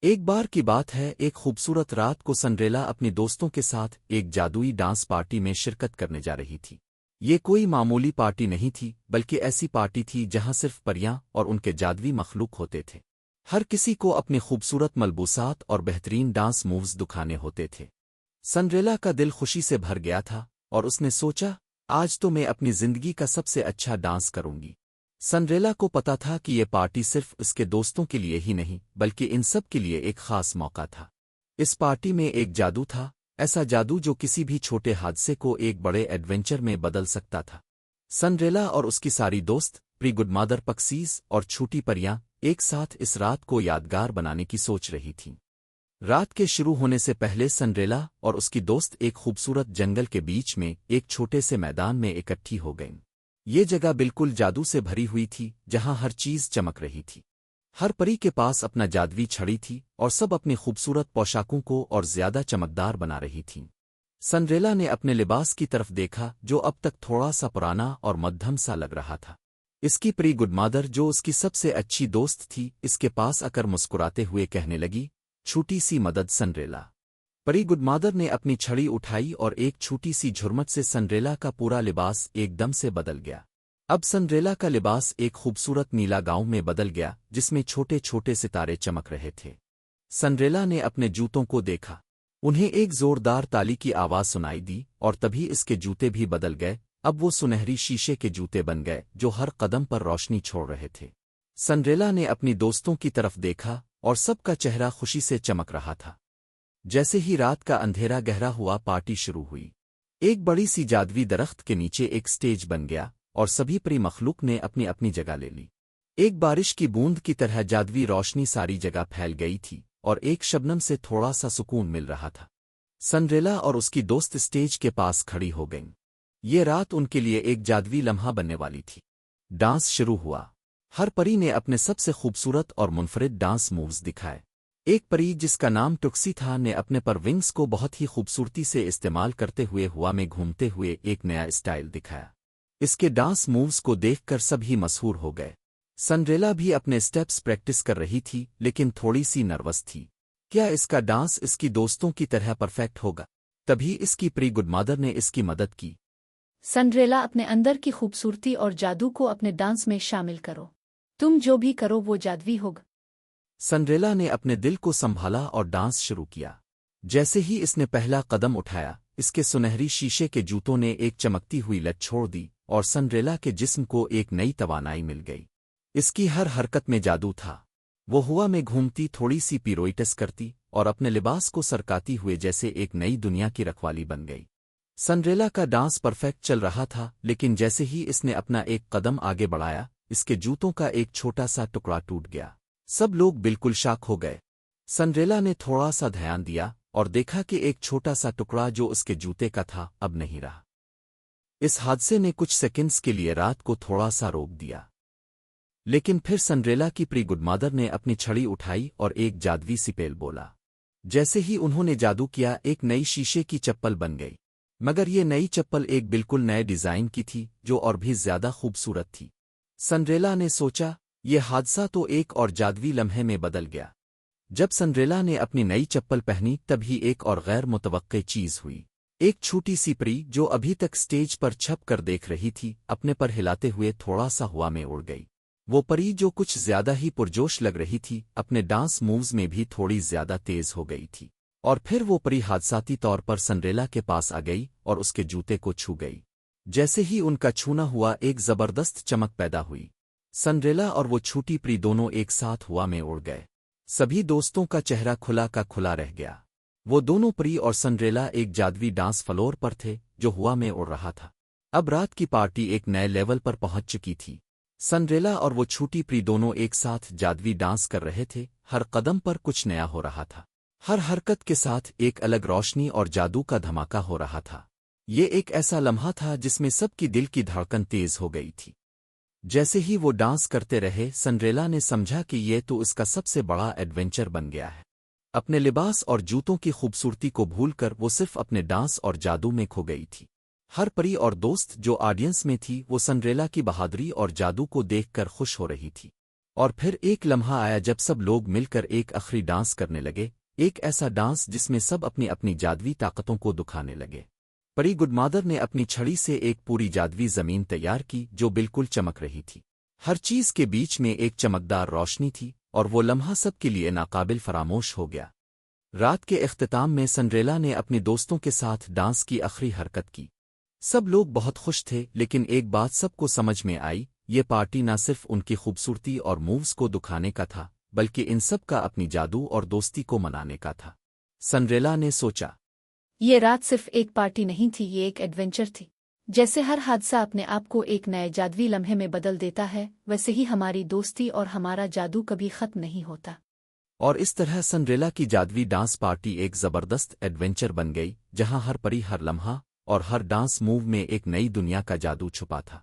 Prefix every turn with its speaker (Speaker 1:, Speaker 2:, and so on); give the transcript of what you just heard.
Speaker 1: ایک बार की बात है एक खूबसूरत रात को सनरेला अपनी दोस्तों के साथ एक जादुई डांस पार्टी में शिरकत करने जा रही थी। ये कोई मामूली पार्टी नहीं थी बल्कि ऐसी पार्टी थी जहां सिर्फ परियां और उनके जादुई मखलूक होते थे। हर किसी को अपनी खूबसूरत मलबूसात और बेहतरीन डांस मूव्स दिखाने होते थे। सनरेला का दिल खुशी से भर गया था और उसने सोचा, आज तो मैं अपनी जिंदगी का सबसे अच्छा डांस करूंगी। सनरेला को पता था कि यह पार्टी सिर्फ उसके दोस्तों के लिए ही नहीं बल्कि इन सब के लिए एक खास मौका था। इस पार्टी में एक जादू था, ऐसा जादू जो किसी भी छोटे हादसे को एक बड़े एडवेंचर में बदल सकता था। सनरेला और उसकी सारी दोस्त प्री गुडमदर पक्सीज और छोटी परियां एक साथ इस रात को यादगार बनाने की सोच रही थीं। रात के शुरू होने से पहले सनरेला और उसकी दोस्त एक खूबसूरत जंगल के बीच में एक छोटे से मैदान में इकट्ठी हो गईं। ये जगह बिल्कुल जादू से भरी हुई थी, जहां हर चीज चमक रही थी। हर परी के पास अपना जादुई छड़ी थी और सब अपनी खूबसूरत पोशाकों को और ज्यादा चमकदार बना रही थीं। सनरेला ने अपने लिबास की तरफ देखा जो अब तक थोड़ा सा पुराना और मध्यम सा लग रहा था। इसकी प्री गुडमदर जो उसकी सबसे अच्छी दोस्त थी, इसके पास आकर मुस्कुराते हुए कहने लगी, छोटी सी मदद सनरेला। परी गुडमदर ने अपनी छड़ी उठाई और एक छोटी सी झुरमट से सनरेला का पूरा लिबास एकदम से बदल गया। अब सनरेला का लिबास एक खूबसूरत नीला गांव में बदल गया जिसमें छोटे छोटे सितारे चमक रहे थे। सनरेला ने अपने जूतों को देखा, उन्हें एक जोरदार ताली की आवाज सुनाई दी और तभी इसके जूते भी बदल गए। अब वो सुनहरी शीशे के जूते बन गए जो हर कदम पर रोशनी छोड़ रहे थे। सनरेला ने अपनी दोस्तों की तरफ देखा और सबका चेहरा खुशी से चमक रहा था। जैसे ही रात का अंधेरा गहरा हुआ, पार्टी शुरू हुई। एक बड़ी सी जादुई दरख्त के नीचे एक स्टेज बन गया और सभी परी मखलूक ने अपनी अपनी जगह ले ली। एक बारिश की बूंद की तरह जादुई रोशनी सारी जगह फैल गई थी और एक शबनम से थोड़ा सा सुकून मिल रहा था। सनरेला और उसकी दोस्त स्टेज के पास खड़ी हो गईं। ये रात उनके लिए एक जादुई लम्हा बनने वाली थी। डांस शुरू हुआ। हर परी ने अपने सबसे खूबसूरत और मुनफरिद डांस मूव्स दिखाए। एक परी जिसका नाम टुक्सी था ने अपने पर विंग्स को बहुत ही खूबसूरती से इस्तेमाल करते हुए हवा में घूमते हुए एक नया स्टाइल दिखाया। इसके डांस मूव्स को देखकर सभी मशहूर हो गए। सनरेला भी अपने स्टेप्स प्रैक्टिस कर रही थी लेकिन थोड़ी सी नर्वस थी। क्या इसका डांस इसकी दोस्तों की तरह परफेक्ट होगा? तभी इसकी प्री गुडमदर ने इसकी मदद की।
Speaker 2: सनरेला, अपने अंदर की खूबसूरती और जादू को अपने डांस में शामिल करो। तुम जो भी करो वो जादुई होगा।
Speaker 1: सनरेला ने अपने दिल को संभाला और डांस शुरू किया। जैसे ही इसने पहला कदम उठाया, इसके सुनहरी शीशे के जूतों ने एक चमकती हुई लट छोड़ दी और सनरेला के जिस्म को एक नई तवानाई मिल गई। इसकी हर हरकत में जादू था। वो हवा में घूमती, थोड़ी सी पिरोइटस करती और अपने लिबास को सरकाती हुए जैसे एक नई दुनिया की रखवाली बन गई। सनरेला का डांस परफेक्ट चल रहा था लेकिन जैसे ही इसने अपना एक कदम आगे बढ़ाया, इसके जूतों का एक छोटा सा टुकड़ा टूट गया। सब लोग बिल्कुल शॉक हो गए। सनरेला ने थोड़ा सा ध्यान दिया और देखा कि एक छोटा सा टुकड़ा जो उसके जूते का था अब नहीं रहा। इस हादसे ने कुछ सेकंड्स के लिए रात को थोड़ा सा रोक दिया, लेकिन फिर सनरेला की प्री गुडमदर ने अपनी छड़ी उठाई और एक जादुई सिपेल बोला। जैसे ही उन्होंने जादू किया, एक नई शीशे की चप्पल बन गई। मगर ये नई चप्पल एक बिल्कुल नए डिजाइन की थी जो और भी ज्यादा खूबसूरत थी। सनरेला ने सोचा, ये हादसा तो एक और जादुई लम्हे में बदल गया। जब सनरेला ने अपनी नई चप्पल पहनी तभी एक और गैर मुतवक्के चीज हुई। एक छोटी सी परी जो अभी तक स्टेज पर छप कर देख रही थी, अपने पर हिलाते हुए थोड़ा सा हवा में उड़ गई। वो परी जो कुछ ज्यादा ही पुरजोश लग रही थी, अपने डांस मूव्स में भी थोड़ी ज्यादा तेज हो गई थी। और फिर वो परी हादसाती तौर पर सनरेला के पास आ गई और उसके जूते को छू गई। जैसे ही उनका छूना हुआ, एक जबरदस्त चमक पैदा हुई। सनरेला और वो छोटी परी दोनों एक साथ हवा में उड़ गए। सभी दोस्तों का चेहरा खुला का खुला रह गया। वो दोनों परी और सनरेला एक जादुई डांस फ्लोर पर थे जो हवा में उड़ रहा था। अब रात की पार्टी एक नए लेवल पर पहुंच चुकी थी। सनरेला और वो छोटी परी दोनों एक साथ जादुई डांस कर रहे थे। हर कदम पर कुछ नया हो रहा था। हर हरकत के साथ एक अलग रोशनी और जादू का धमाका हो रहा था। ये एक ऐसा लम्हा था जिसमें सबकी दिल की धड़कन तेज हो गई थी। जैसे ही वो डांस करते रहे, सनरेला ने समझा कि ये तो इसका सबसे बड़ा एडवेंचर बन गया है। अपने लिबास और जूतों की खूबसूरती को भूलकर वो सिर्फ अपने डांस और जादू में खो गई थी। हर परी और दोस्त जो ऑडियंस में थी, वो सनरेला की बहादुरी और जादू को देखकर खुश हो रही थी। اور پھر ایک لمحہ آیا جب سب لوگ مل کر ایک آخری ڈانس کرنے لگے، ایک ایسا ڈانس جس میں سب اپنی اپنی جادوی طاقتوں کو دکھانے لگے۔ پری گڈ مادر نے اپنی چھڑی سے ایک پوری جادوی زمین تیار کی جو بالکل چمک رہی تھی۔ ہر چیز کے بیچ میں ایک چمکدار روشنی تھی، اور وہ لمحہ سب کے لیے ناقابل فراموش ہو گیا۔ رات کے اختتام میں سنڈریلا نے اپنے دوستوں کے ساتھ ڈانس کی آخری حرکت کی۔ سب لوگ بہت خوش تھے، لیکن ایک بات سب کو سمجھ میں آئی، یہ پارٹی نہ صرف ان کی خوبصورتی اور مووز کو دکھانے کا تھا، بلکہ ان سب کا اپنی جادو اور دوستی کو منانے کا تھا۔ سنڈریلا نے سوچا،
Speaker 2: یہ رات صرف ایک پارٹی نہیں تھی، یہ ایک ایڈونچر تھی۔ جیسے ہر حادثہ اپنے آپ کو ایک نئے جادوی لمحے میں بدل دیتا ہے، ویسے ہی ہماری دوستی اور ہمارا جادو کبھی ختم نہیں ہوتا۔
Speaker 1: اور اس طرح سنڈریلا کی جادوی ڈانس پارٹی ایک زبردست ایڈونچر بن گئی، جہاں ہر پری، ہر لمحہ اور ہر ڈانس موو میں ایک نئی دنیا کا جادو چھپا تھا۔